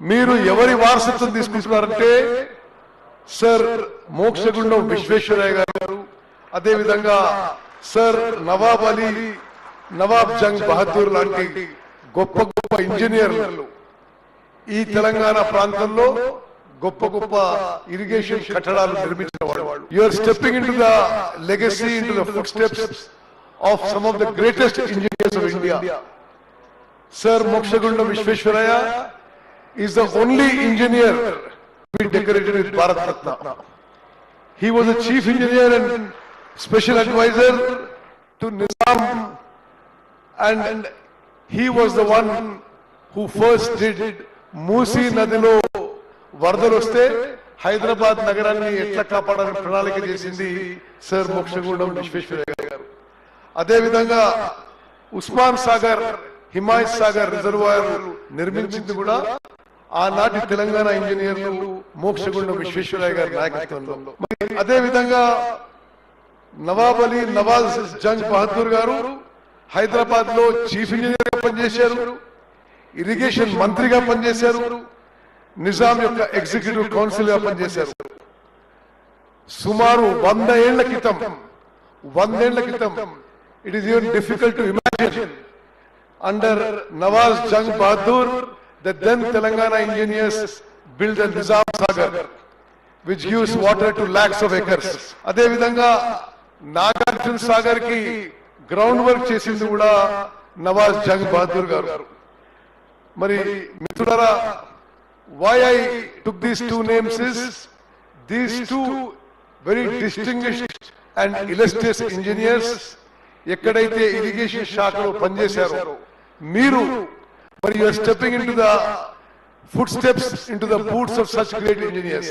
మీరు ఎవరి వారసత్వం తీసుకుంటున్నారంటే సర్ మోక్షగుండం విశ్వేశ్వరయ్య గారు, అదే విధంగా సర్ నవాబ్ అలీ, నవాబ్ జంగ్ బహదూర్ లాంటి గొప్ప గొప్ప ఇంజనీర్లు ఈ తెలంగాణ ప్రాంతంలో గొప్ప గొప్ప ఇరిగేషన్ కట్టడాలు నిర్మించిన వాళ్ళు. You are stepping into the legacy, into the footsteps of some of the greatest engineers of India. Sir Mokshagundam Visvesvaraya is the only engineer to be decorated with Bharat Ratna. He was a chief engineer and special advisor to Nizam, and he was the one who first did Musi Nadilo వరదలు వస్తే హైదరాబాద్ నగరాన్ని ఎట్లా కాపాడాలని ప్రణాళిక చేసింది sir Mokshagundam Visvesvaraya గారు. అదే విధంగా ఉస్మాన్ సాగర్, హిమాయత్ సాగర్ రిజర్వాయర్ నిర్మించింది కూడా ఆనాటి తెలంగాణ ఇంజనీర్లు మోక్షగుండం విశ్వేశ్వరయ్య గారి నాయకత్వంలో. అదే విధంగా నవాబ్ అలీ, నవాజ్ జంగ్ బహదూర్ గారు హైదరాబాద్ లో చీఫ్ ఇంజనీర్ గా పనిచేశారు, ఇరిగేషన్ మంత్రిగా పనిచేశారు, నిజాం యొక్క ఎగ్జిక్యూటివ్ కౌన్సిల్ గా పనిచేశారు. సుమారు 100 ఏళ్ల క్రితం it is even difficult to imagine under Nawaz Jung Bahadur the then Telangana engineers built the Nizam Sagar, which gives water to lakhs of acres. Ade vidhanga Nagarjuna Sagar ki ground work chesindi kuda Nawaz Jang Bahadur garu. Mari Mithulara, why I took these two names is these two very distinguished and illustrious engineers ekkadaithe irrigation shakalo panchesaro meeru. But you are stepping into the footsteps, into the boots of such great engineers.